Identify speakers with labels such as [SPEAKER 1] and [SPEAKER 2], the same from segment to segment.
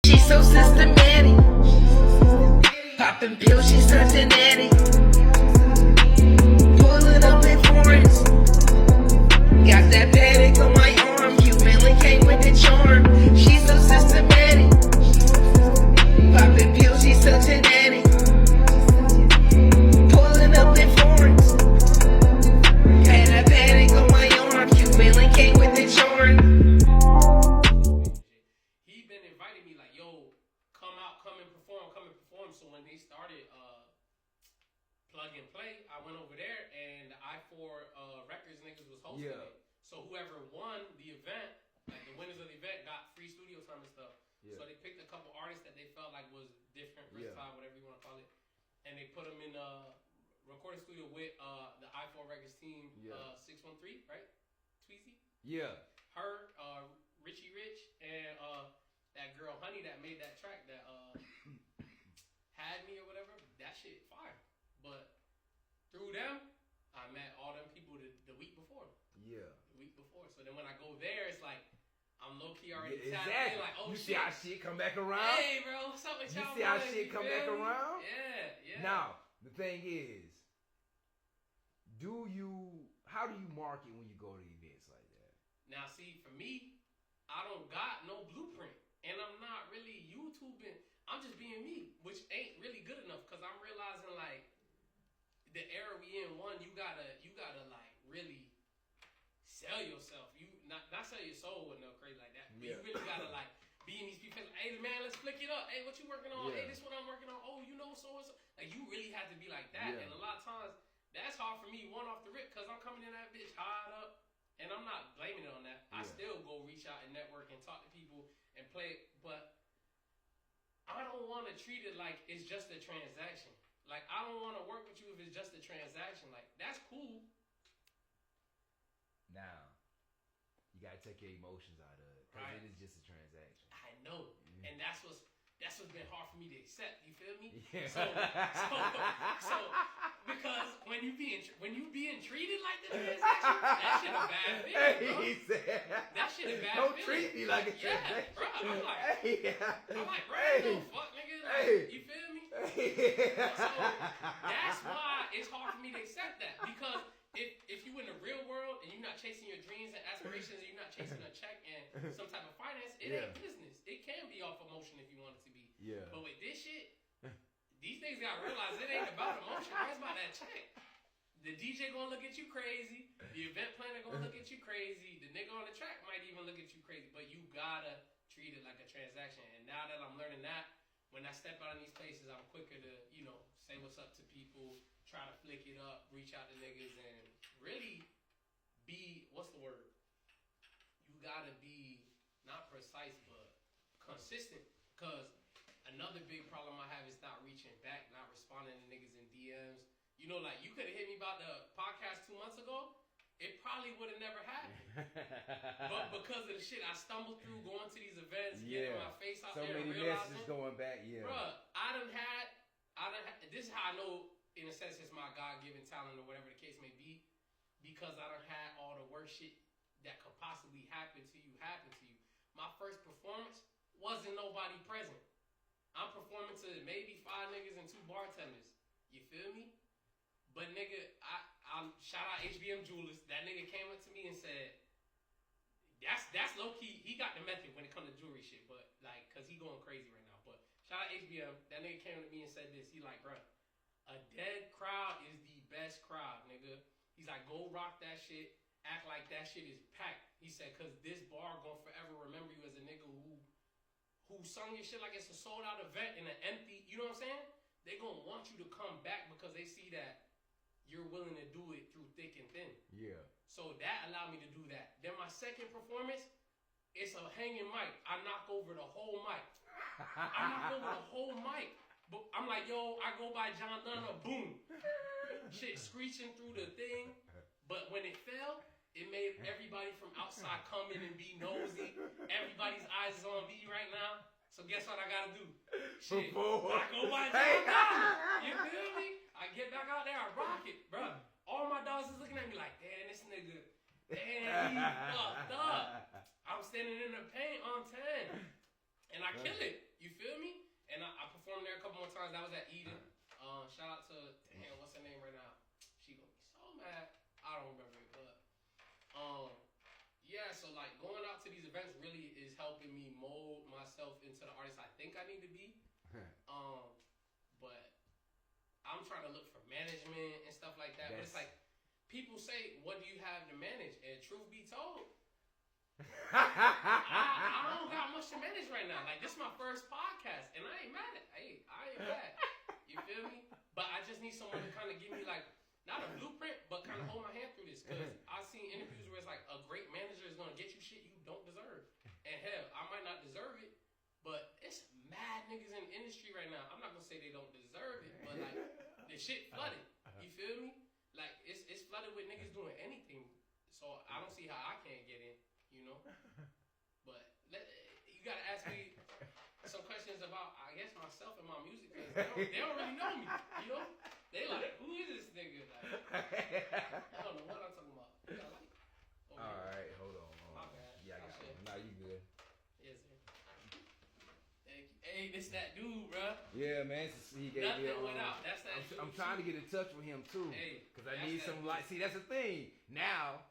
[SPEAKER 1] She's so systematic. Popping pills, she's such an addict. Pulling up in foreigns. Got that paddock on my arm. You really came with the charm. She's so systematic. Popping pills, she's such an addict. Pulling up in foreigns. Had that paddock on my arm. You really came with the charm.
[SPEAKER 2] He been inviting me like, yo, come out, come and perform. So when they started Plug and Play, I went over there and the I4 Records niggas was hosting it. So whoever won the event, like the winners of the event, got free studio time and stuff. So they picked a couple artists that they felt like was different, versatile, whatever you want to call it, and they put them in the recording studio with the I4 Records team, 613, right? Tweezy?
[SPEAKER 3] Yeah.
[SPEAKER 2] Her, Richie Rich, and that girl Honey that made that track that Had Me or whatever. That shit fire. But through them, I met all them people the week before.
[SPEAKER 3] Yeah.
[SPEAKER 2] The week before. So then when I go there, it's like I'm low key already
[SPEAKER 3] exactly.
[SPEAKER 2] tapped in. Like, oh
[SPEAKER 3] you
[SPEAKER 2] shit.
[SPEAKER 3] see how shit come back around?
[SPEAKER 2] Hey bro, what's up with y'all?
[SPEAKER 3] You see how shit come back around?
[SPEAKER 2] Yeah.
[SPEAKER 3] Now the thing is, how do you market when you go to events like that?
[SPEAKER 2] Now see, for me, I don't got no blueprint, and I'm not really YouTubing. I'm just being me, which ain't really good enough because I'm realizing like the era we in. One, you gotta like really sell yourself. You not sell your soul with no crazy like that. But you really gotta like be in these people. Hey man, let's flick it up. Hey, what you working on? Hey, this what I'm working on. Oh, you know so and so. Like you really have to be like that. And a lot of times that's hard for me. One off the rip because I'm coming in that bitch hard up, and I'm not blaming it on that. I still go reach out and network and talk to people and play, but I don't want to treat it like it's just a transaction. Like, I don't want to work with you if it's just a transaction. Like, that's cool.
[SPEAKER 3] Now, you got to take your emotions out of it. Because it is just a transaction.
[SPEAKER 2] I know. And that's what's been hard for me to accept. You feel me?
[SPEAKER 3] Yeah.
[SPEAKER 2] So because when you being treated like the transaction, that shit a bad feeling, bro. That shit a bad
[SPEAKER 3] don't
[SPEAKER 2] feeling.
[SPEAKER 3] Treat me like a transaction.
[SPEAKER 2] Bro, I'm like, bro, no fuck, nigga. Like, you feel me? So that's why it's hard for me to accept that. Because if you in the real world and you're not chasing your dreams and aspirations and you're not chasing a check and some type of finance, it ain't business. It can be off emotion if you want it to be.
[SPEAKER 3] Yeah.
[SPEAKER 2] But with this shit, these things gotta realize it ain't about emotion. It's about that check. The DJ gonna look at you crazy. The event planner gonna look at you crazy. The nigga on the track might even look at you crazy. But you gotta treat it like a transaction. And now that I'm learning that, when I step out in these places, I'm quicker to, say what's up to people, try to flick it up, reach out to niggas, and really be, what's the word? You gotta be not precise, but consistent. Because another big problem I have is not reaching back, not responding to niggas in DMs. Like you could have hit me about the podcast 2 months ago, it probably would have never happened. But because of the shit I stumbled through going to these events, getting my face out
[SPEAKER 3] so
[SPEAKER 2] there,
[SPEAKER 3] many messages going back,
[SPEAKER 2] Bruh, I done had, this is how I know, in a sense, it's my God-given talent or whatever the case may be, because I done had all the worst shit that could possibly happen to you. My first performance wasn't nobody present. I'm performing to maybe 5 niggas and 2 bartenders. You feel me? But nigga, I shout out HBM Jewelers. That nigga came up to me and said, that's low key. He got the method when it comes to jewelry shit, but like, cause he going crazy right now. But shout out HBM. That nigga came to me and said this. He like, bruh, a dead crowd is the best crowd, nigga. He's like, go rock that shit. Act like that shit is packed. He said, cause this bar gonna forever remember you as a nigga who sung your shit like it's a sold out event in an empty, you know what I'm saying? They gonna want you to come back because they see that you're willing to do it through thick and thin. Yeah. So that allowed me to do that. Then my second performance, it's a hanging mic. I knock over the whole mic. But I'm like, yo, I go by JHONDONA, boom. Shit screeching through the thing. But when it fell, it made everybody from outside come in and be nosy. Everybody's eyes is on me right now. So guess what I gotta do? Shit, I go by JHONDONA. You feel me? I get back out there, I rock it, bro. All my dogs is looking at me like, damn, this nigga, he fucked up. I'm standing in the paint on 10. And I kill it. You Barnes, that was at Eden. Shout out to, damn, what's her name right now? She gonna be so mad. I don't remember it, but yeah. So like going out to these events really is helping me mold myself into the artist I think I need to be. But I'm trying to look for management and stuff like that. But it's like people say, "What do you have to manage?" And truth be told, I don't got much to manage right now. Like, this is my first podcast, and I ain't mad at. Hey, I ain't mad. You feel me? But I just need someone to kind of give me like not a blueprint, but kind of hold my hand through this. Because I've seen interviews where it's like a great manager is gonna get you shit you don't deserve, and hell, I might not deserve it, but it's mad niggas in the industry right now. I'm not gonna say they don't deserve it, but like the shit flooded. You feel me? Like it's flooded with niggas doing anything. So I don't see how I can't get in. You know, but you gotta ask me some questions about, I guess, myself and my music, because they don't really know me. You know, they like, who is this nigga? Like, I don't know what I'm talking about. You got like,
[SPEAKER 3] all right, hold on.
[SPEAKER 2] My bad.
[SPEAKER 3] Yeah, I got it. Nah, you good.
[SPEAKER 2] Yes, sir. Thank you. Hey, this that dude, bro.
[SPEAKER 3] Yeah, man. He gave
[SPEAKER 2] Nothing
[SPEAKER 3] me
[SPEAKER 2] went out. That's that.
[SPEAKER 3] I'm trying to get in touch with him too, because I need some light. See, that's the thing. Now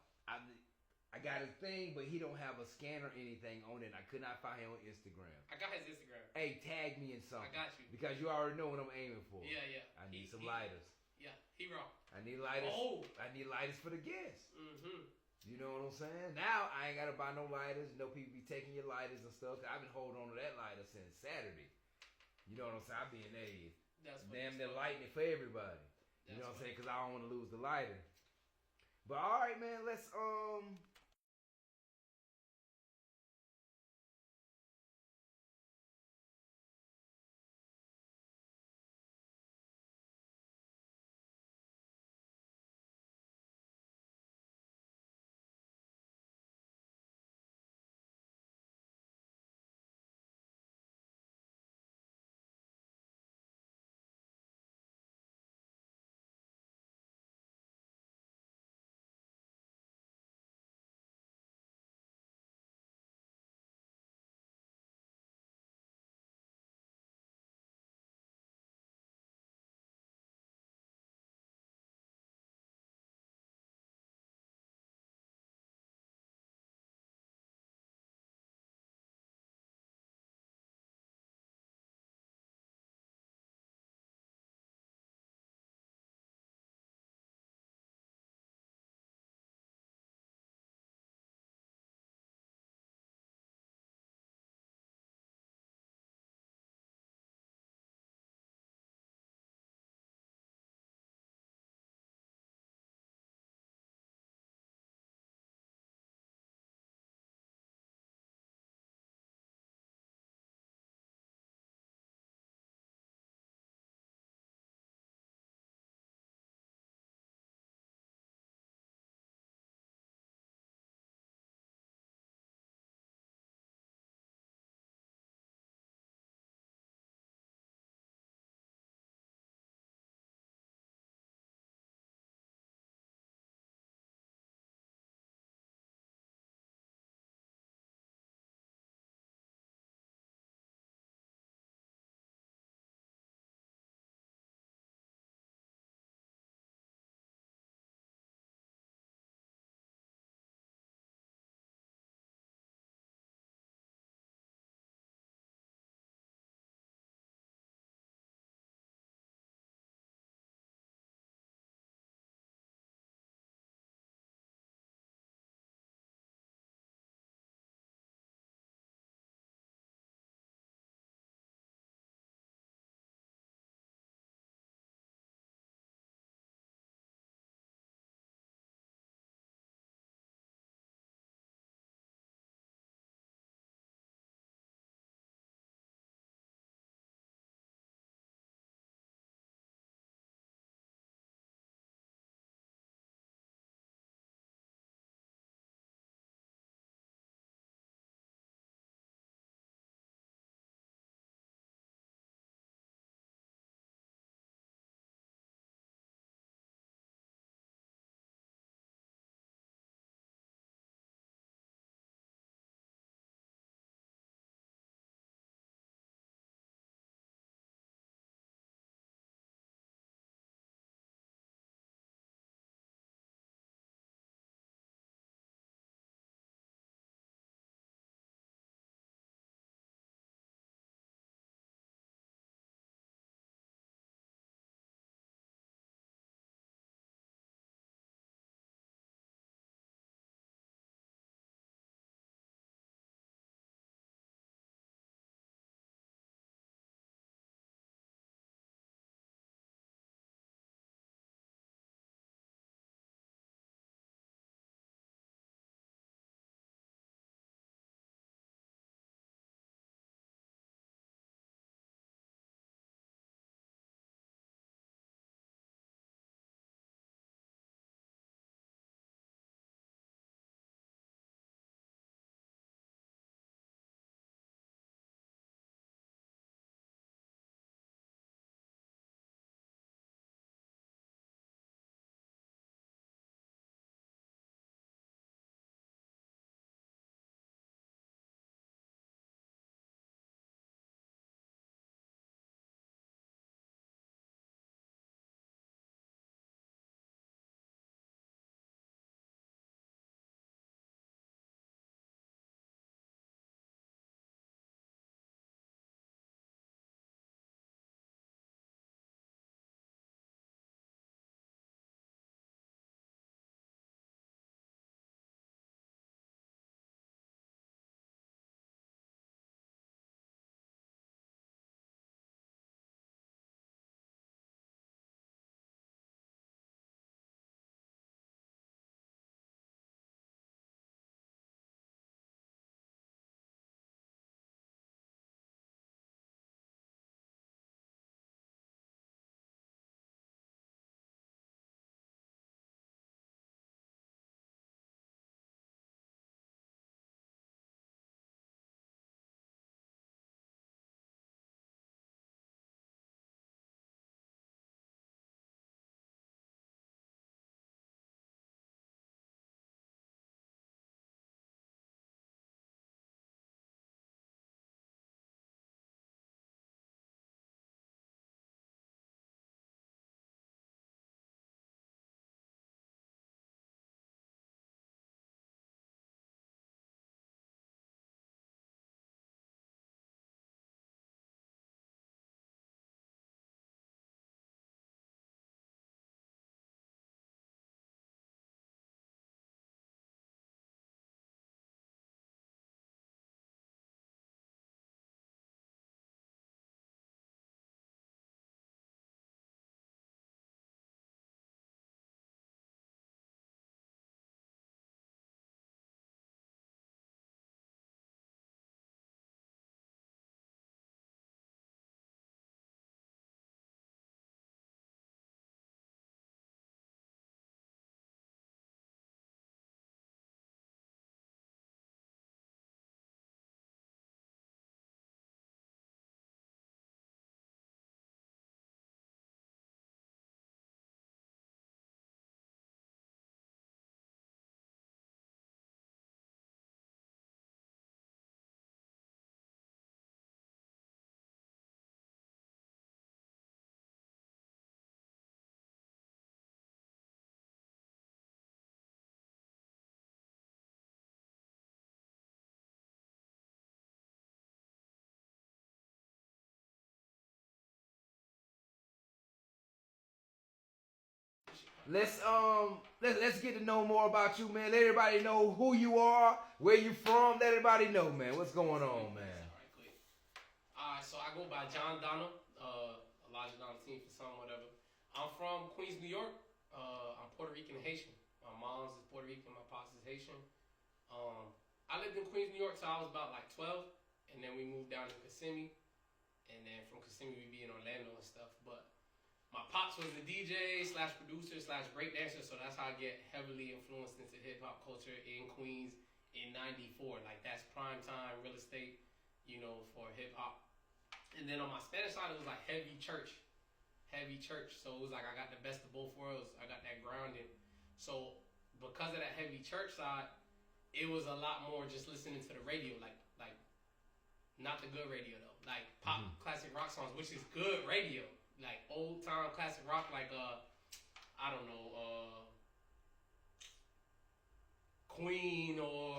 [SPEAKER 3] I got his thing, but he don't have a scanner or anything on it. I could not find him on Instagram.
[SPEAKER 2] I got his Instagram.
[SPEAKER 3] Hey, tag me in something.
[SPEAKER 2] I got you.
[SPEAKER 3] Because you already know what I'm aiming for.
[SPEAKER 2] Yeah, yeah.
[SPEAKER 3] I need some lighters.
[SPEAKER 2] Yeah, he wrong.
[SPEAKER 3] I need lighters.
[SPEAKER 2] Oh.
[SPEAKER 3] I need lighters for the guests.
[SPEAKER 2] Mm-hmm.
[SPEAKER 3] You know what I'm saying? Now, I ain't got to buy no lighters. No people be taking your lighters and stuff. I've been holding on to that lighter since Saturday. You know what I'm saying? I be in damn near lighting it for everybody. You know what I'm saying? Because I don't want to lose the lighter. But all right, man. Let's let's get to know more about you, man. Let everybody know who you are, where you from. Let everybody know, man. What's going on, man?
[SPEAKER 2] Alright, quick. Alright, so I go by JHONDONA, Elijah Donatien for some, whatever. I'm from Queens, New York. I'm Puerto Rican and Haitian. My mom's is Puerto Rican, my pops is Haitian. I lived in Queens, New York, so I was about like 12, and then we moved down to Kissimmee, and then from Kissimmee we be in Orlando and stuff. But my pops was the DJ slash producer slash breakdancer, so that's how I get heavily influenced into hip hop culture in Queens in '94. Like that's prime time real estate, you know, for hip hop. And then on my Spanish side, it was like heavy church. So it was like I got the best of both worlds. I got that grounding. So because of that heavy church side, it was a lot more just listening to the radio, like not the good radio though, like pop classic rock songs, which is good radio, like old time classic rock, like I don't know, Queen, or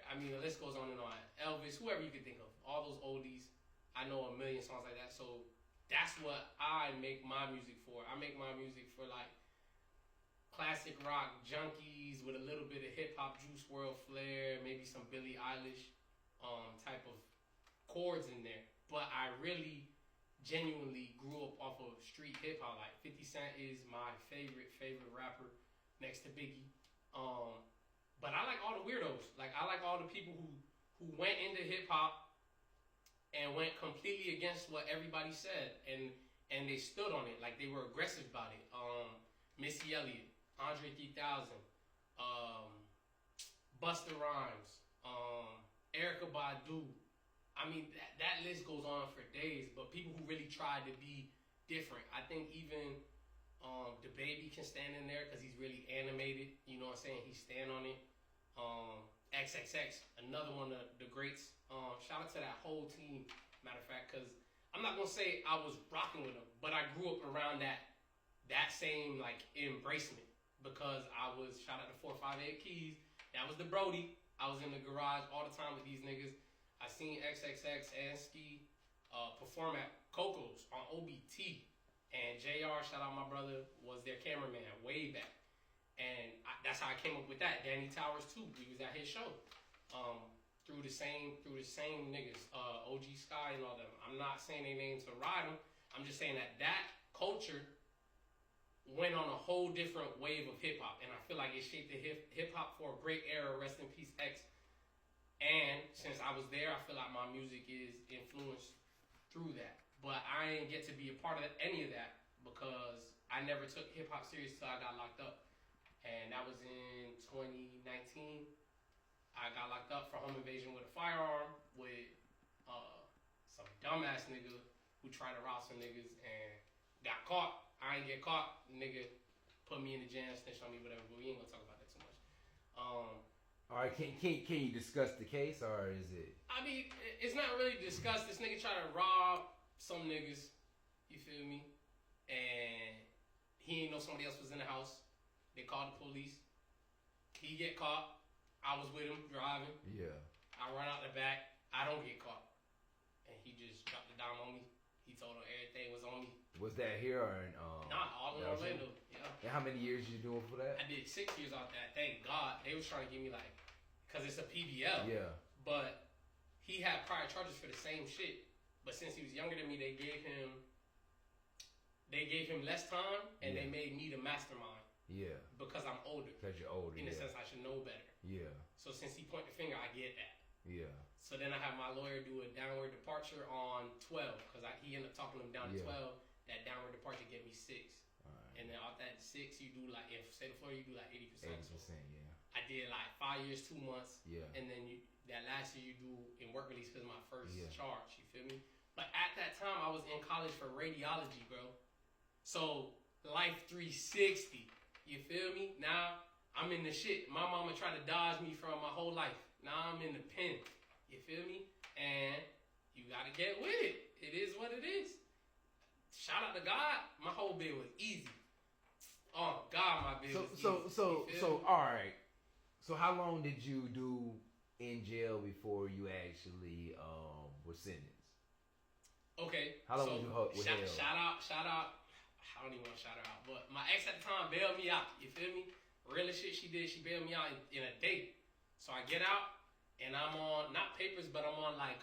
[SPEAKER 2] I mean the list goes on and on. Elvis, whoever you could think of, all those oldies. I know a million songs like that, so that's what I make my music for. I make my music for like classic rock junkies with a little bit of hip hop Juice WRLD flair, maybe some Billie Eilish type of chords in there. But I really genuinely grew up off of street hip hop. Like 50 Cent is my favorite rapper next to Biggie. But I like all the weirdos. Like I like all the people who went into hip hop and went completely against what everybody said, and they stood on it. Like they were aggressive about it. Missy Elliott, Andre 3000, Busta Rhymes, Erykah Badu. I mean, that list goes on for days, but people who really tried to be different. I think even the Baby can stand in there because he's really animated. You know what I'm saying? He stand on it. XXX, another one of the greats. Shout out to that whole team, matter of fact, because I'm not going to say I was rocking with them, but I grew up around that same, like, embracement. Because I was, shout out to 458 Keys, that was the Brody. I was in the garage all the time with these niggas. I seen XXX and Ski perform at Coco's on OBT. And JR, shout out my brother, was their cameraman way back. And that's how I came up with that. Danny Towers too, we was at his show. Through the same niggas, OG Sky and all them. I'm not saying their names to ride them. I'm just saying that culture went on a whole different wave of hip hop, and I feel like it shaped the hip hop for a great era. Rest in peace, X. And since I was there, I feel like my music is influenced through that. But I didn't get to be a part of any of that because I never took hip hop serious till I got locked up, and that was in 2019. I got locked up for home invasion with a firearm with some dumbass nigga who tried to rob some niggas and got caught. I ain't get caught, nigga put me in the jam, snitched on me, whatever, but we ain't gonna talk about that too much.
[SPEAKER 3] Alright, can you discuss the case, or is it?
[SPEAKER 2] I mean, it's not really discussed. This nigga tried to rob some niggas, you feel me? And he ain't know somebody else was in the house. They called the police. He get caught. I was with him driving.
[SPEAKER 3] Yeah.
[SPEAKER 2] I run out the back. I don't get caught. And he just dropped the dime on me. He told him everything was on me.
[SPEAKER 3] Was that here or in
[SPEAKER 2] Nah, all in Orlando. Yeah.
[SPEAKER 3] And how many years you doing for that?
[SPEAKER 2] I did 6 years off that. Thank God. They was trying to give me like, cause it's a PBL.
[SPEAKER 3] Yeah.
[SPEAKER 2] But he had prior charges for the same shit. But since he was younger than me, they gave him less time, and they made me the mastermind.
[SPEAKER 3] Yeah.
[SPEAKER 2] Because I'm older.
[SPEAKER 3] Because you're older.
[SPEAKER 2] In a sense, I should know better.
[SPEAKER 3] Yeah.
[SPEAKER 2] So since he pointed the finger, I get that.
[SPEAKER 3] Yeah.
[SPEAKER 2] So then I have my lawyer do a downward departure on 12, because he ended up talking him down to 12. That downward departure gave me 6.
[SPEAKER 3] Right.
[SPEAKER 2] And then off that 6, you do like, if state of Florida, you do like 80%.
[SPEAKER 3] 80%,
[SPEAKER 2] so
[SPEAKER 3] yeah.
[SPEAKER 2] I did like 5 years, 2 months.
[SPEAKER 3] Yeah.
[SPEAKER 2] And then that last year you do in work release because my first charge, you feel me? But at that time, I was in college for radiology, bro. So, Life 360, you feel me? Now, I'm in the shit. My mama tried to dodge me from my whole life. Now I'm in the pen, you feel me? And you gotta get with it. It is what it is. Shout out to God, my whole bit was easy. Oh, God, my bit was easy.
[SPEAKER 3] So, all right. So, how long did you do in jail before you actually were sentenced?
[SPEAKER 2] Okay.
[SPEAKER 3] How long was you with jail?
[SPEAKER 2] Shout out. I don't even want to shout her out, but my ex at the time bailed me out. You feel me? Real shit she did. She bailed me out in a day. So I get out and I'm on not papers, but I'm on like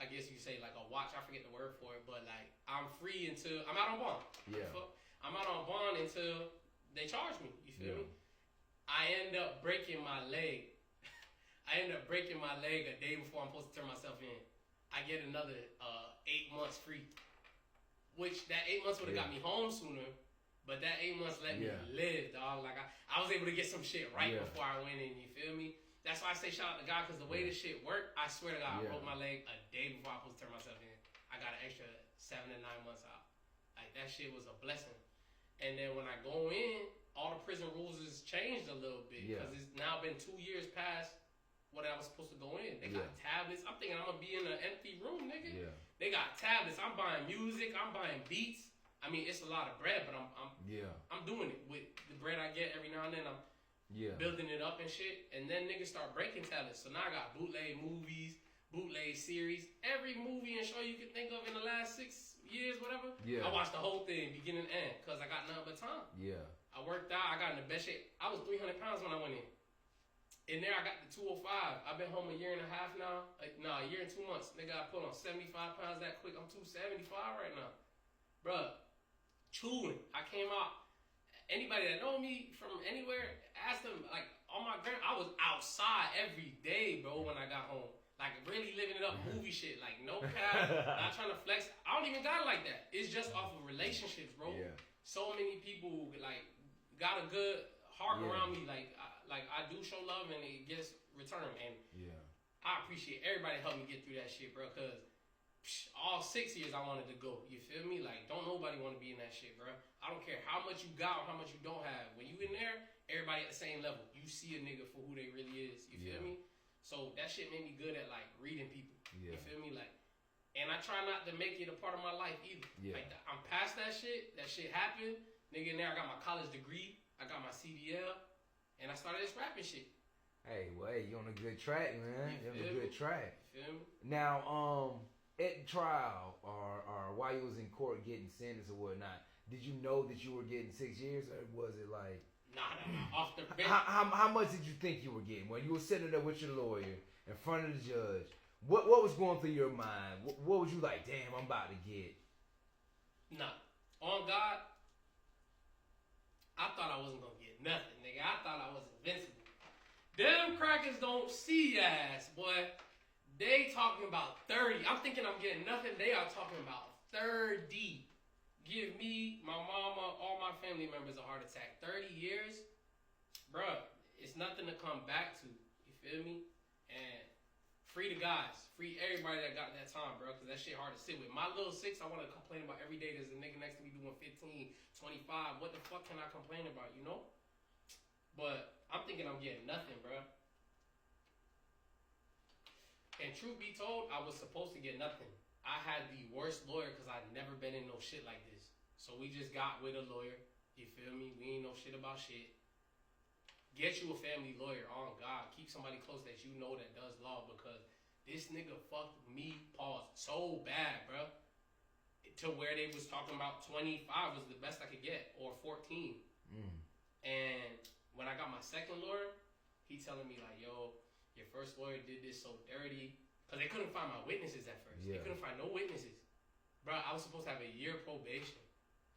[SPEAKER 2] I guess you say like a watch. I forget the word for it, but like I'm free until I'm out on bond.
[SPEAKER 3] Yeah.
[SPEAKER 2] I'm out on bond until they charge me. You feel me? I end up breaking my leg. I end up breaking my leg a day before I'm supposed to turn myself in. I get another 8 months free, which that 8 months would have got me home sooner. But that 8 months let me live, dog. Like I was able to get some shit right before I went in. You feel me? That's why I say shout out to God, because the way this shit worked, I swear to God, I broke my leg a day before I was supposed to turn myself in. I got an extra 7 to 9 months out. Like that shit was a blessing. And then when I go in, all the prison rules has changed a little bit because it's now been 2 years past what I was supposed to go in. They got tablets. I'm thinking I'm gonna be in an empty room, nigga. Yeah. They got tablets. I'm buying music. I'm buying beats. I mean, it's a lot of bread, but I'm doing it with the bread I get every now and then. I'm building it up and shit. And then niggas start breaking tablets. So now I got bootleg movies, bootleg series, every movie and show you can think of in the last 6 years, whatever. Yeah. I watched the whole thing, beginning to end, because I got nothing but time. Yeah. I worked out. I got in the best shape. I was 300 pounds when I went in. In there, I got the 205. I've been home a year and a half now. A year and 2 months. Nigga, I put on 75 pounds that quick. I'm 275 right now. Bruh, chewing. I came out. Anybody that know me from anywhere, ask them, like, on my grand, I was outside every day, bro, when I got home. Like, really living it up, movie shit. Like, no cap, not trying to flex. I don't even got it like that. It's just off of relationships, bro. Yeah. So many people, like, got a good heart around me. Like I do show love and it gets returned. And I appreciate everybody helping me get through that shit, bro, because all 6 years I wanted to go. You feel me? Like, don't nobody want to be in that shit, bro. I don't care how much you got or how much you don't have. When you in there, everybody at the same level. You see a nigga for who they really is. You feel me? So that shit made me good at like reading people. You feel me? Like, and I try not to make it a part of my life either. Like, I'm past that shit. That shit happened. Nigga, in there I got my college degree. I got my CDL. And I started this rapping shit.
[SPEAKER 3] Hey, well, hey, you on a good track, man. You on a good track.
[SPEAKER 2] You feel me?
[SPEAKER 3] Now, at trial or while you was in court getting sentenced or whatnot, did you know that you were getting 6 years, or was it like?
[SPEAKER 2] Nah, off the bench.
[SPEAKER 3] How much did you think you were getting when you were sitting there with your lawyer in front of the judge? What was going through your mind? What was you like? Damn, I'm about to get.
[SPEAKER 2] Nah, on God, I thought I wasn't gonna get nothing, nigga. I thought I was invincible. Them crackers don't see ass, boy. They talking about 30. I'm thinking I'm getting nothing. They are talking about 30. Give me, my mama, all my family members a heart attack. 30 years? Bruh, it's nothing to come back to. You feel me? And free the guys. Free everybody that got that time, bro, because that shit hard to sit with. My little 6, I want to complain about every day. There's a nigga next to me doing 15, 25. What the fuck can I complain about, you know? But I'm thinking I'm getting nothing, bro. And truth be told, I was supposed to get nothing. I had the worst lawyer because I'd never been in no shit like this. So we just got with a lawyer. You feel me? We ain't know shit about shit. Get you a family lawyer. Oh, God. Keep somebody close that you know that does law, because this nigga fucked me, pause, so bad, bro. To where they was talking about 25 was the best I could get, or 14. And when I got my second lawyer, he telling me like, yo, your first lawyer did this so dirty. Because they couldn't find my witnesses at first. They couldn't find no witnesses. Bro, I was supposed to have a year probation.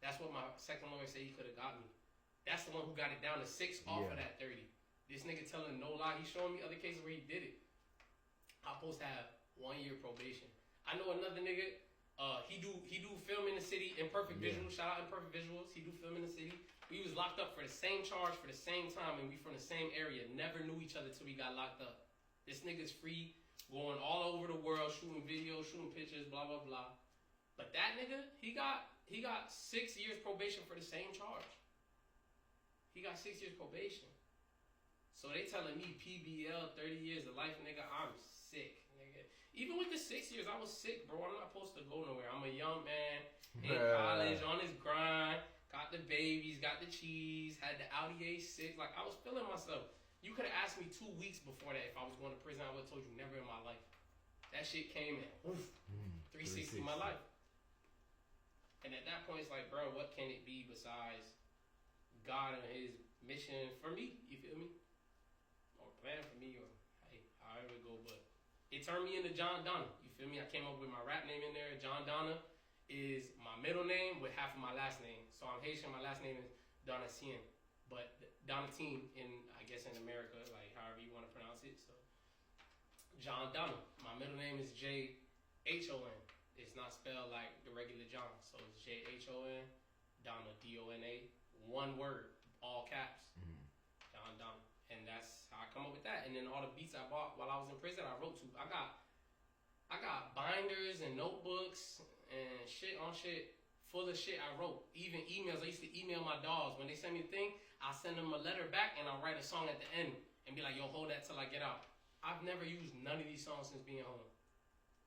[SPEAKER 2] That's what my second lawyer said he could have got me. That's the one who got it down to 6 off of that 30. This nigga telling no lie. He's showing me other cases where he did it. I'm supposed to have 1 year probation. I know another nigga, he do film in the city, Imperfect Visuals. Shout out Imperfect Visuals. He do film in the city. We was locked up for the same charge for the same time, and we from the same area. Never knew each other till we got locked up. This nigga's free, going all over the world, shooting videos, shooting pictures, blah, blah, blah. But that nigga, he got 6 years probation for the same charge. He got 6 years probation. So they telling me PBL, 30 years of life, nigga, I'm sick, nigga. Even with the 6 years, I was sick, bro. I'm not supposed to go nowhere. I'm a young man, in college, on his grind, got the babies, got the cheese, had the Audi A6. Like, I was feeling myself. You could have asked me 2 weeks before that if I was going to prison. I would have told you never in my life. That shit came in. 360 my life. And at that point, it's like, bro, what can it be besides God and His mission for me? You feel me? Or plan for me, or hey, however it go. But it turned me into JHONDONA. You feel me? I came up with my rap name in there. JHONDONA is my middle name with half of my last name. So I'm Haitian. My last name is Donatien. But Donatien in, I guess, in America, like however you want to pronounce it. So JHONDONA. My middle name is JHON. It's not spelled like the regular John. So it's JHON, Donna, DONA. One word, all caps. JHONDONA. And that's how I come up with that. And then all the beats I bought while I was in prison, I wrote to. I got binders and notebooks and shit on shit full of shit I wrote. Even emails. I used to email my dogs. When they send me a thing, I send them a letter back and I'll write a song at the end and be like, yo, hold that till I get out. I've never used none of these songs since being home.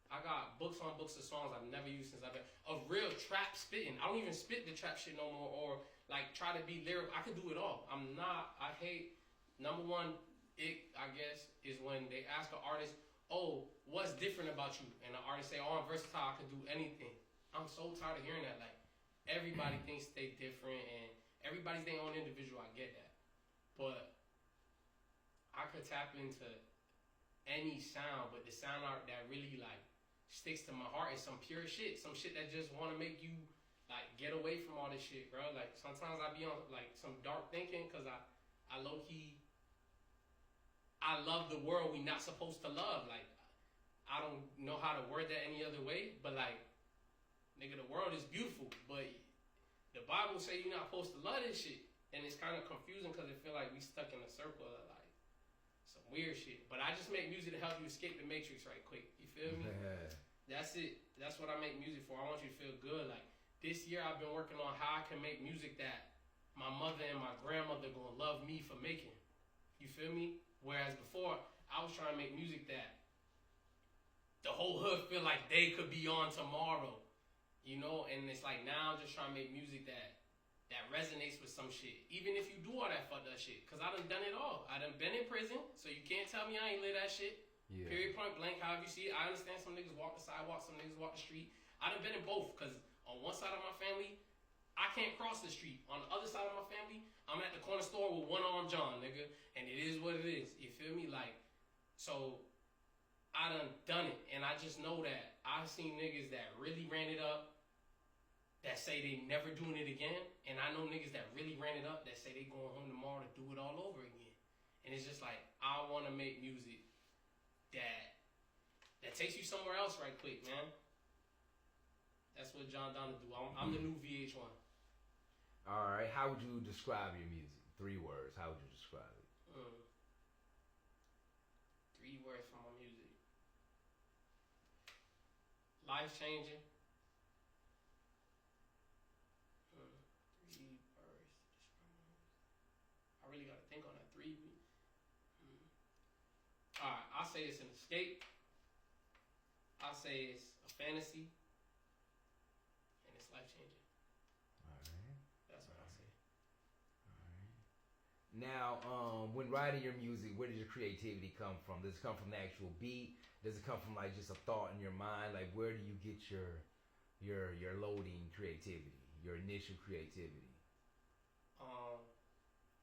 [SPEAKER 2] I got books on books of songs I've never used since I've been of real trap spitting. I don't even spit the trap shit no more, or like try to be lyrical. I could do it all. I hate, number one, I guess, is when they ask an artist, oh, what's different about you? And the artist say, oh, I'm versatile, I could do anything. I'm so tired of hearing that. Like, everybody thinks they different and everybody's their own individual. I get that. But I could tap into any sound, but the sound art that really like sticks to my heart is some pure shit. Some shit that just want to make you like get away from all this shit, bro. Like sometimes I be on like some dark thinking because I low key, I love the world we not supposed to love. Like I don't know how to word that any other way, but like nigga, the world is beautiful, but the Bible say you're not supposed to love this shit, and it's kind of confusing because it feel like we stuck in a circle of like some weird shit. But I just make music to help you escape the matrix right quick. You feel me?
[SPEAKER 3] Yeah.
[SPEAKER 2] That's it. That's what I make music for. I want you to feel good. Like this year I've been working on how I can make music that my mother and my grandmother gonna love me for making. You feel me? Whereas before I was trying to make music that the whole hood feel like they could be on tomorrow. You know, and it's like now I'm just trying to make music that resonates with some shit. Even if you do all that fucked up shit. Cause I done it all. I done been in prison, so you can't tell me I ain't live that shit. Yeah. Period, point blank, however you see it. I understand some niggas walk the sidewalk, some niggas walk the street. I done been in both, cause on one side of my family, I can't cross the street. On the other side of my family, I'm at the corner store with one-armed John, nigga. And it is what it is. You feel me? Like, so I done it. And I just know that I've seen niggas that really ran it up, that say they never doing it again. And I know niggas that really ran it up that say they going home tomorrow to do it all over again. And it's just like, I want to make music that takes you somewhere else right quick, man. That's what JHONDONA do. I'm the new VH1.
[SPEAKER 3] All right. How would you describe your music? 3 words. How would you describe it?
[SPEAKER 2] 3 words for my music. Life changing. 3 words. I really gotta think on that. 3. All right. I'll say it's an escape. I'll say it's a fantasy. And it's life changing.
[SPEAKER 3] All right.
[SPEAKER 2] That's what I'll say.
[SPEAKER 3] All right. Now, when writing your music, where does your creativity come from? Does it come from the actual beat? Does it come from like just a thought in your mind? Like where do you get your loading creativity, your initial creativity?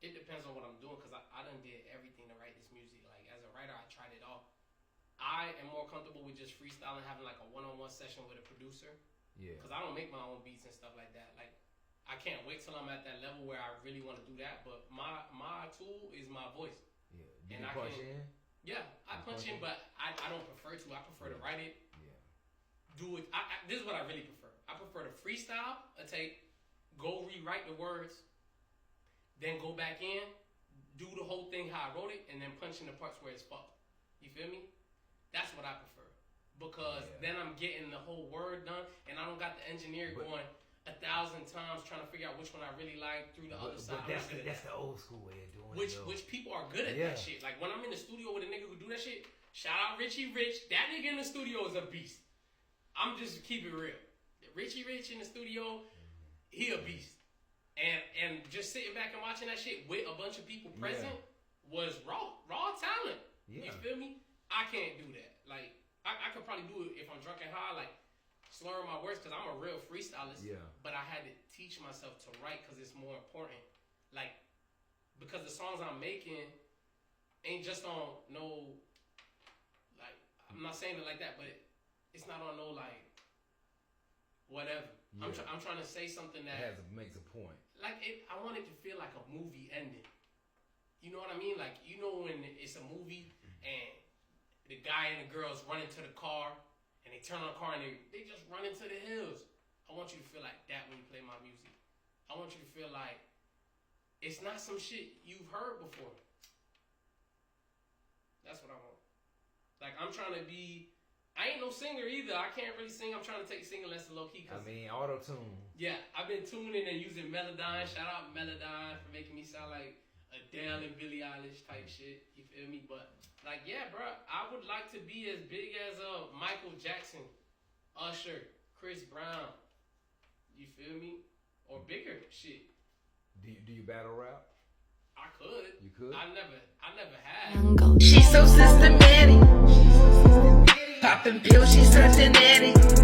[SPEAKER 2] It depends on what I'm doing because I done did everything to write this music. Like as a writer, I tried it all. I am more comfortable with just freestyling, having like a one-on-one session with a producer. Yeah. Because I don't make my own beats and stuff like that. Like I can't wait till I'm at that level where I really want to do that. But my tool is my voice.
[SPEAKER 3] Yeah. Do you punch in?
[SPEAKER 2] Yeah, I punch in, but I don't prefer to. I prefer to write it.
[SPEAKER 3] Yeah.
[SPEAKER 2] Do it. This is what I really prefer. I prefer to freestyle a tape, go rewrite the words, then go back in, do the whole thing how I wrote it, and then punch in the parts where it's fucked. You feel me? That's what I prefer. Because then I'm getting the whole word done, and I don't got the engineer going 1,000 times trying to figure out which one I really like through the other side.
[SPEAKER 3] But that's the old school way of doing
[SPEAKER 2] it. Which people are good at that shit. Like when I'm in the studio with a nigga who do that shit, shout out Richie Rich. That nigga in the studio is a beast. I'm just keep it real. Richie Rich in the studio, he a beast. And just sitting back and watching that shit with a bunch of people present was raw talent. Yeah. You feel me? I can't do that. Like I could probably do it if I'm drunk and high. Like as slurring my words because I'm a real freestylist.
[SPEAKER 3] Yeah.
[SPEAKER 2] But I had to teach myself to write because it's more important. Like, because the songs I'm making ain't just on no, like, I'm not saying it like that, but it's not on no, like, whatever. Yeah. I'm trying to say something that
[SPEAKER 3] makes a point.
[SPEAKER 2] Like, I want it to feel like a movie ending. You know what I mean? Like, you know when it's a movie and the guy and the girls run into the car and they turn on the car and they just run into the hills. I want you to feel like that when you play my music. I want you to feel like it's not some shit you've heard before. That's what I want. Like, I'm trying to be... I ain't no singer either. I can't really sing. I'm trying to take singing lessons low-key.
[SPEAKER 3] I mean, auto-tune.
[SPEAKER 2] Yeah, I've been tuning and using Melodyne. Shout out Melodyne for making me sound like Adele and Billie Eilish type shit. You feel me? But, like, yeah, bro, I would like to be as big as Michael Jackson, Usher, Chris Brown. You feel me? Or bigger shit.
[SPEAKER 3] Do you battle rap?
[SPEAKER 2] I could.
[SPEAKER 3] You could?
[SPEAKER 2] I never had.
[SPEAKER 1] She's so systematic. Popping pills, she's such an addict.